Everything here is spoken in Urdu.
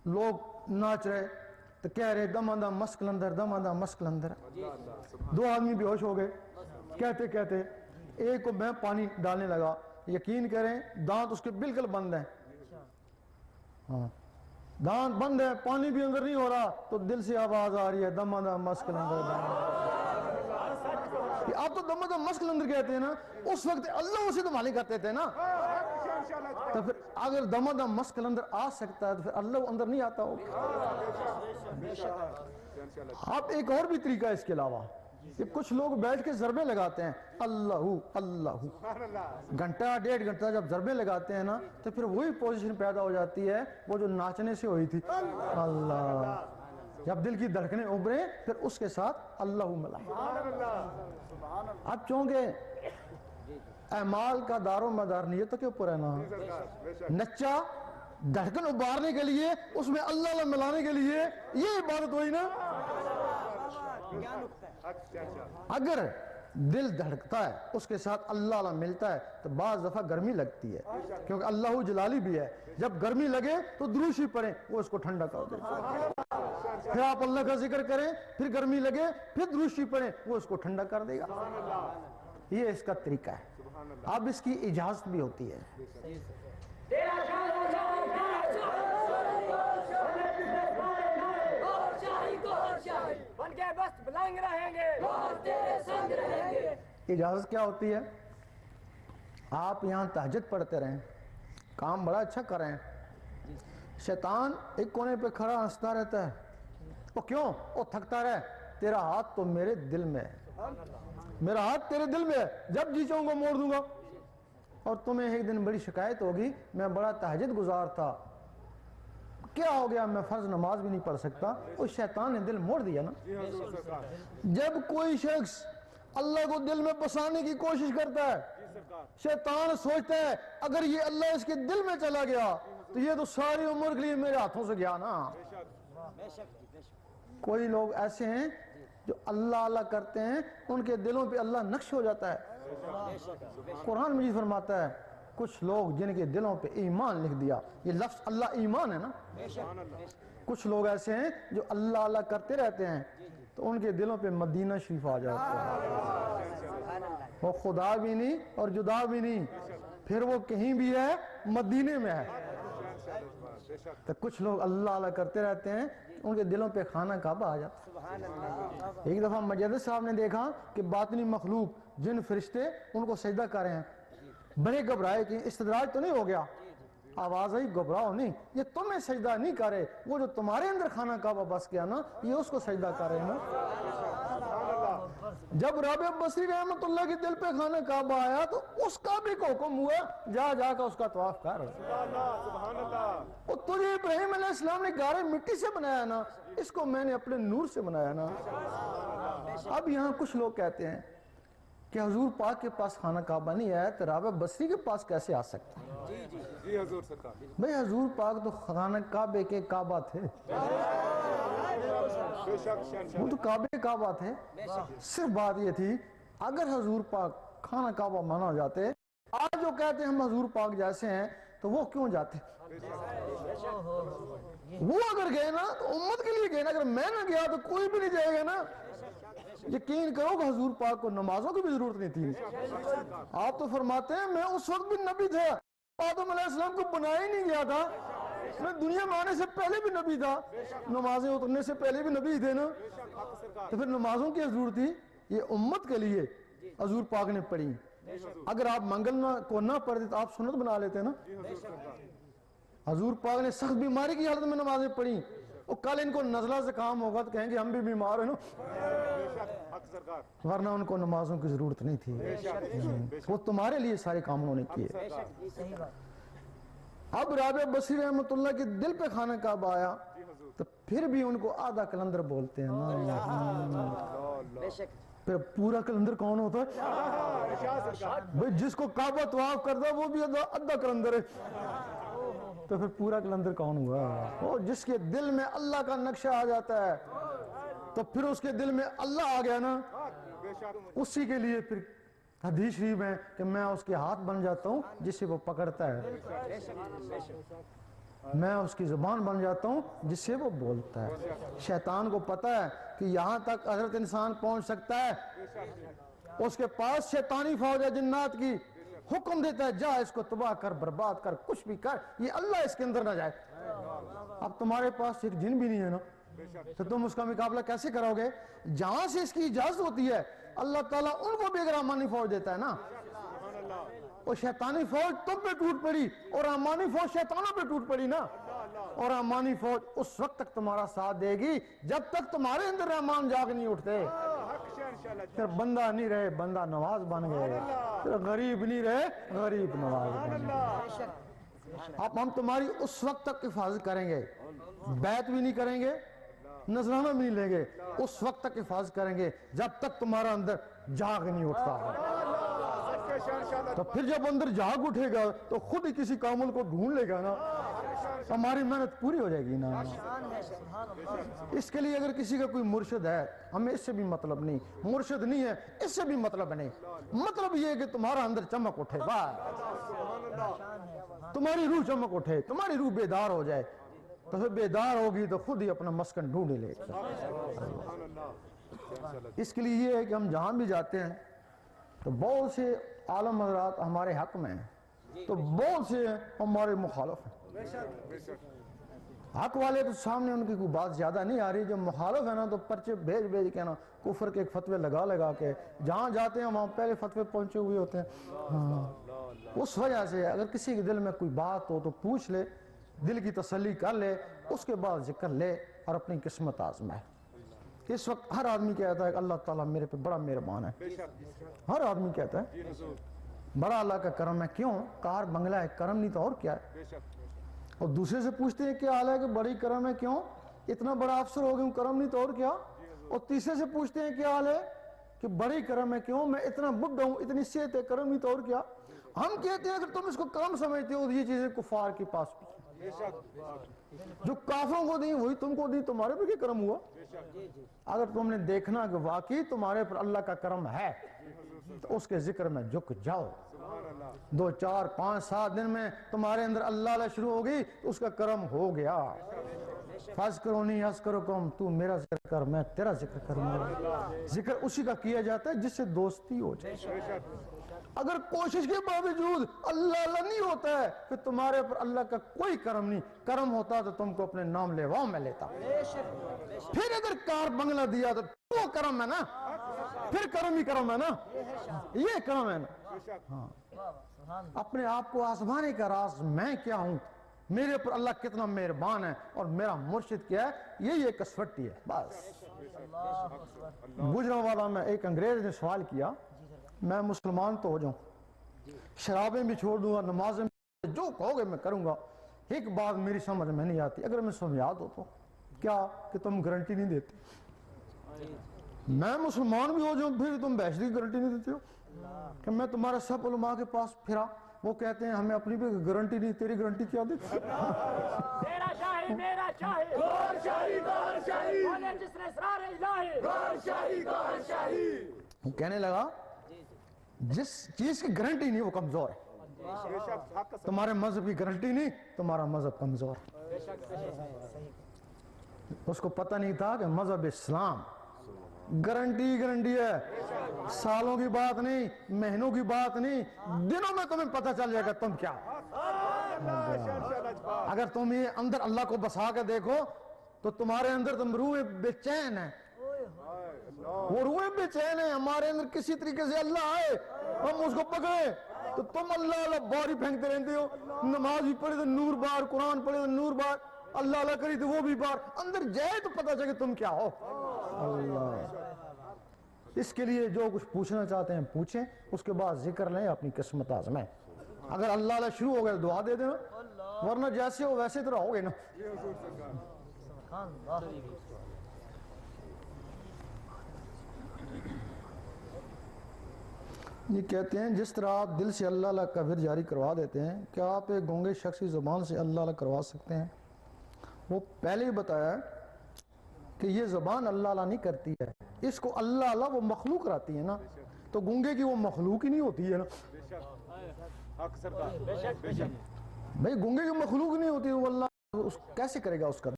لوگ ناچ رہے تو کہہ رہے دم دم مس قلندر دم دم مس قلندر. 2 آدمی بے ہوش ہو گئے کہتے کہتے. ایک کو میں پانی ڈالنے لگا, یقین کریں دانت اس کے بالکل بند ہیں, ہاں دانت بند ہے, پانی بھی اندر نہیں ہو رہا, تو دل سے آواز آ رہی ہے دم دم مس قلندر. آپ تو دم دم مس قلندر کہتے ہیں نا, اس وقت اللہ اسے تو مالک کرتے تھے نا. تو پھر اگر دم دم مس قلندر آ سکتا ہے تو پھر اللہ اندر نہیں آتا ہوگا. آپ ایک اور بھی طریقہ اس کے علاوہ, کہ کچھ لوگ بیٹھ کے ضربے لگاتے ہیں اللہ اللہ, گھنٹہ 1.5 گھنٹہ جب ضربے لگاتے ہیں نا تو پھر وہی پوزیشن پیدا ہو جاتی ہے وہ جو ناچنے سے ہوئی تھی, اللہ. جب دل کی دھڑکنیں ابھریں پھر اس کے ساتھ اللہ ملائیں. اب چونکہ اعمال کا دار و مدار نیت کے اوپر ہے نا, نچا دھڑکن ابھارنے کے لیے, اس میں اللہ ملانے کے لیے, یہ عبادت ہوئی نا. اگر دل دھڑکتا ہے اس کے ساتھ اللہ ملتا ہے تو بعض دفعہ گرمی لگتی ہے, کیونکہ اللہ جلالی بھی ہے. جب گرمی لگے تو دروشی پڑھیں, وہ اس کو ٹھنڈا کر دے. پھر آپ اللہ کا ذکر کریں, پھر گرمی لگے پھر دروشی پڑھیں, وہ اس کو ٹھنڈا کر دے گا. یہ اس کا طریقہ ہے. اب اس کی اجازت بھی ہوتی ہے. اجازت کیا ہوتی ہے؟ آپ یہاں تہجد پڑھتے رہیں, کام بڑا اچھا کر رہے ہیں, شیطان ایک کونے پہ کھڑا ہنستا رہتا ہے. وہ کیوں؟ وہ تھکتا رہے, تیرا ہاتھ تو میرے دل میں ہے, میرا ہاتھ تیرے دل میں ہے, جب جی چاہوں گا موڑ دوں گا. اور تمہیں ایک دن بڑی شکایت ہوگی, میں بڑا تہجد گزار تھا, کیا ہو گیا, میں فرض نماز بھی نہیں پڑھ سکتا. اس شیطان نے دل موڑ دیا نا. جب کوئی شخص اللہ کو دل میں بسانے کی کوشش کرتا ہے, شیطان سوچتا ہے اگر یہ اللہ اس کے دل میں چلا گیا تو یہ تو ساری عمر کے لیے میرے ہاتھوں سے گیا نا. کوئی لوگ ایسے ہیں جو اللہ کرتے ہیں, ان کے دلوں پہ اللہ نقش ہو جاتا ہے. قرآن مجید فرماتا ہے کچھ لوگ جن کے دلوں پہ ایمان لکھ دیا, یہ لفظ اللہ ایمان ہے نا. کچھ لوگ ایسے ہیں جو اللہ کرتے رہتے ہیں تو ان کے دلوں پہ مدینہ شریف آ جاتا ہے. وہ خدا بھی نہیں اور جدا بھی نہیں, پھر وہ کہیں بھی ہے, مدینے میں ہے. تو کچھ لوگ اللہ کرتے رہتے ہیں, ان کے دلوں پہ خانہ کعبہ آ جاتا ہے. ایک دفعہ مجدد صاحب نے دیکھا کہ باطنی مخلوق جن فرشتے ان کو سجدہ کر رہے ہیں, بڑے گھبرائے کہ استدراج تو نہیں ہو گیا. آواز آئی گھبراؤ نہیں, یہ تمہیں سجدہ نہیں کر رہے, وہ جو تمہارے اندر خانہ کعبہ بس گیا نا, یہ اس کو سجدہ کر رہے ہیں نا. جب رابعہ بصری رحمت اللہ کے دل پہ خانہ کعبہ آیا تو اس کعبے کو حکم ہوا جا جا کر اس کا طواف کر. اور تجھے ابراہیم علیہ السلام نے گارے مٹی سے بنایا نا, اس کو میں نے اپنے نور سے بنایا نا. اب یہاں کچھ لوگ کہتے ہیں کہ حضور پاک کے پاس خانہ کعبہ نہیں آیا تو رابعہ بصری کے پاس کیسے آ سکتا ہے؟ جی حضور سرکار. بھئی حضور پاک تو خانہ کعبے کے کعبہ تھے, وہ تو کعبے کعبہ تھے. صرف بات یہ تھی اگر حضور پاک خانہ کعبہ مانا جاتے, آج جو کہتے ہیں ہم حضور پاک جیسے ہیں تو وہ کیوں جاتے؟ وہ اگر گئے نا تو امت کے لیے گئے نا, اگر میں نہ گیا تو کوئی بھی نہیں جائے گا نا. یقین کرو کہ حضور پاک کو نمازوں کی بھی ضرورت نہیں تھی. آپ تو فرماتے ہیں میں اس وقت بھی نبی تھا, آدم علیہ السلام کو بنایا ہی نہیں گیا تھا, میں دنیا میں آنے سے پہلے بھی نبی تھا, نمازیں اترنے سے پہلے بھی نبی تھے نا. تو پھر نمازوں کی ضرورت تھی, یہ امت کے لیے حضور پاک نے پڑھی. اگر آپ منگل کو نہ پڑھتے تو آپ سنت بنا لیتے نا. حضور پاک نے سخت بیماری کی حالت میں نمازیں پڑھی, اور کل ان کو نزلہ زکام ہوگا تو کہیں گے ہم بھی بیمار ہیں نا, ورنہ ان کو نمازوں کی ضرورت نہیں تھی, وہ تمہارے لیے سارے کام انہوں نے کیے. اب رابعہ بصری رحمت اللہ کے دل پہ خانہ کعبہ آیا تو پھر بھی ان کو آدھا کلندر بولتے ہیں نا. پھر پورا کلندر کون ہوتا ہے؟ بھئی جس کو کعبہ طواف کرتا ہے وہ بھی آدھا کلندر ہے, تو پھر پورا کلندر کون ہوا؟ وہ جس کے دل میں اللہ کا نقشہ آ جاتا ہے تو پھر اس کے دل میں اللہ آ گیا نا, اسی کے لیے پھر حدیث شریف ہے کہ میں اس کے ہاتھ بن جاتا ہوں جس سے وہ پکڑتا ہے. میں اس کی زبان بن جاتا ہوں جس سے وہ بولتا ہے. شیطان کو پتہ ہے کہ یہاں تک حضرت انسان پہنچ سکتا ہے. اس کے پاس شیطانی فوج ہے جنات کی, حکم دیتا ہے جا اس کو تباہ کر, برباد کر, کچھ بھی کر, یہ اللہ اس کے اندر نہ جائے. اب تمہارے پاس ایک جن بھی نہیں ہے نا, تو تم اس کا مقابلہ کیسے کرو گے؟ جہاں سے اس کی اجازت ہوتی ہے اللہ تعالیٰ ان کو بھی ایک رحمانی فوج دیتا ہے نا. اور شیطانی فوج تم پہ ٹوٹ پڑی اور رحمانی فوج شیطانوں پہ ٹوٹ پڑی نا. اور رحمانی فوج اس وقت تک تمہارا ساتھ دے گی جب تک تمہارے اندر رحمان جاگ نہیں اٹھتے. پھر بندہ نہیں رہے بندہ نواز بن گئے, پھر غریب نہیں رہے غریب نواز بن گئے. اب ہم تمہاری اس وقت تک حفاظت کریں گے, بیعت بھی نہیں کریں گے, نذرانہ بھی نہیں لیں گے, اس وقت تک حفاظت کریں گے جب تک تمہارا اندر جاگ نہیں اٹھتا. تو پھر جب اندر جاگ اٹھے گا تو خود ہی کسی کامل کو ڈھونڈ لے گا نا, ہماری محنت پوری ہو جائے گی نا. اس کے لیے اگر کسی کا کوئی مرشد ہے, ہمیں اس سے بھی مطلب نہیں, مرشد نہیں ہے اس سے بھی مطلب نہیں. مطلب یہ ہے کہ تمہارا اندر چمک اٹھے, تمہاری روح چمک اٹھے, تمہاری روح بیدار ہو جائے. تو پھر بیدار ہوگی تو خود ہی اپنا مسکن ڈھونڈ لے گا. اس کے لیے یہ ہے کہ ہم جہاں بھی جاتے ہیں تو بہت سے عالم حضرات ہمارے حق میں ہیں, تو بہت سے ہمارے مخالف ہیں. حق والے تو سامنے ان کی کوئی بات زیادہ نہیں آ رہی, جو مخالف ہے نا تو پرچے بھیج کے نا کفر کے ایک فتوے لگا کے جہاں جاتے ہیں وہاں پہلے فتوے پہنچے ہوئے ہوتے ہیں. اس وجہ سے اگر کسی کے دل میں کوئی بات ہو تو پوچھ لے, دل کی تسلی کر لے, اس کے بعد ذکر لے اور اپنی قسمت آزمائے. اس وقت ہر آدمی کہتا ہے کہ اللہ تعالیٰ میرے پہ بڑا مہربان ہے, ہر آدمی کہتا ہے بڑا اللہ کا کرم ہے. کیوں؟ کار بنگلہ ہے, کرم نہیں تو اور کیا ہے. اور دوسرے سے پوچھتے ہیں کیا حال ہے کہ بڑی کرم ہے, کیوں؟ اتنا بڑا افسر ہو گیا ہوں, کرم نہیں تو اور کیا. اور تیسرے سے پوچھتے ہیں کیا حال ہے کہ بڑی کرم ہے, کیوں؟ میں اتنا بڈھا ہوں, اتنی صحت ہے, کرم نہیں تو اور کیا. ہم کہتے ہیں اگر تم اس کو کرم سمجھتے ہو یہ چیزیں کفار کے پاس بھی, جو کافروں کو دیں وہی تم کو دیں, تمہارے پہ کیا کرم ہوا؟ اگر تم نے دیکھنا کہ واقعی تمہارے پر اللہ کا کرم ہے تو اس کے ذکر میں جھک جاؤ. 2 4 5 7 دن میں تمہارے اندر اللہ شروع ہوگی تو اس کا کرم ہو گیا. فَاذْكُرُونِي أَذْكُرْكُمْ, تو میرا ذکر کر میں تیرا ذکر کروں گا. ذکر اسی کا کیا جاتا ہے جس سے دوستی ہو جائے. اگر کوشش کے باوجود اللہ نہیں ہوتا ہے کہ تمہارے پر اللہ کا کوئی کرم نہیں, کرم ہوتا تو تم کو اپنے نام لیواؤں میں لیتا. پھر اگر کار بنگلہ دیا تو وہ کرم ہے نا, پھر کرم ہی کرم ہے نا, یہ کرم ہے نا. اپنے آپ کو آزمانے کا راز میں کیا ہوں, میرے پر اللہ کتنا مہربان ہے اور میرا مرشد کیا ہے, یہ کسوٹی ہے بس. گجرانوالا میں ایک انگریز نے سوال کیا, میں مسلمان تو ہو جاؤں, شرابیں بھی چھوڑ دوں گا, نمازیں بھی, جو کہو گے میں کروں گا, ایک بات میری سمجھ میں نہیں آتی, اگر میں سمجھا دو تو کیا کہ تم گارنٹی نہیں دیتے. میں مسلمان بھی ہو جاؤں پھر تم بحث کی گارنٹی نہیں دیتے ہو کہ میں تمہارا سب علماء کے پاس پھرا, وہ کہتے ہیں ہمیں اپنی بھی گارنٹی نہیں, تیری گارنٹی کیا دیتی. میرا شاہی میرا شاہی غور شاہی غور شاہی بولے جس نے اسرار الہی غور شاہی غور شاہی. وہ کہنے لگا جس چیز کی گارنٹی نہیں وہ کمزور ہے. تمہارے مذہب کی گارنٹی نہیں, تمہارا مذہب کمزور ہے. اس کو پتہ نہیں تھا کہ مذہب اسلام گارنٹی ہے, سالوں کی بات نہیں, مہینوں کی بات نہیں, دنوں میں تمہیں پتہ چل جائے گا تم کیا. اگر تم یہ اندر اللہ کو بسا کے دیکھو تو تمہارے اندر تم روح بے چین ہے, وہ روح بے چین ہے. ہمارے اندر کسی طریقے سے اللہ آئے, ہم اس کو پکڑے تو تم اللہ باری پھینکتے رہتے ہو. نماز بھی پڑھے تو نور بار, قرآن پڑھے تو نور بار, اللہ کری تو وہ بھی بار, اندر جائے تو پتہ چلے تم کیا ہو. اللہ, اس کے لیے جو کچھ پوچھنا چاہتے ہیں پوچھیں, اس کے بعد ذکر لیں, اپنی قسمت آزمائیں. اگر اللہ شروع ہو گئے دعا دے دینا, ورنہ جیسے ہو ویسے تو رہو گے نا. یہ کہتے ہیں جس طرح آپ دل سے اللہ کا ورد جاری کروا دیتے ہیں, کیا آپ ایک گونگے شخص کی زبان سے اللہ کروا سکتے ہیں؟ وہ پہلے ہی بتایا کہ یہ زبان اللہ نہیں کرتی ہے, اس کو اللہ وہ مخلوق کراتی ہے نا, تو گونگے کی وہ مخلوق ہی نہیں ہوتی ہے نا. بھائی گونگے کی مخلوق نہیں ہوتی, وہ اللہ کیسے کرے گا اس کا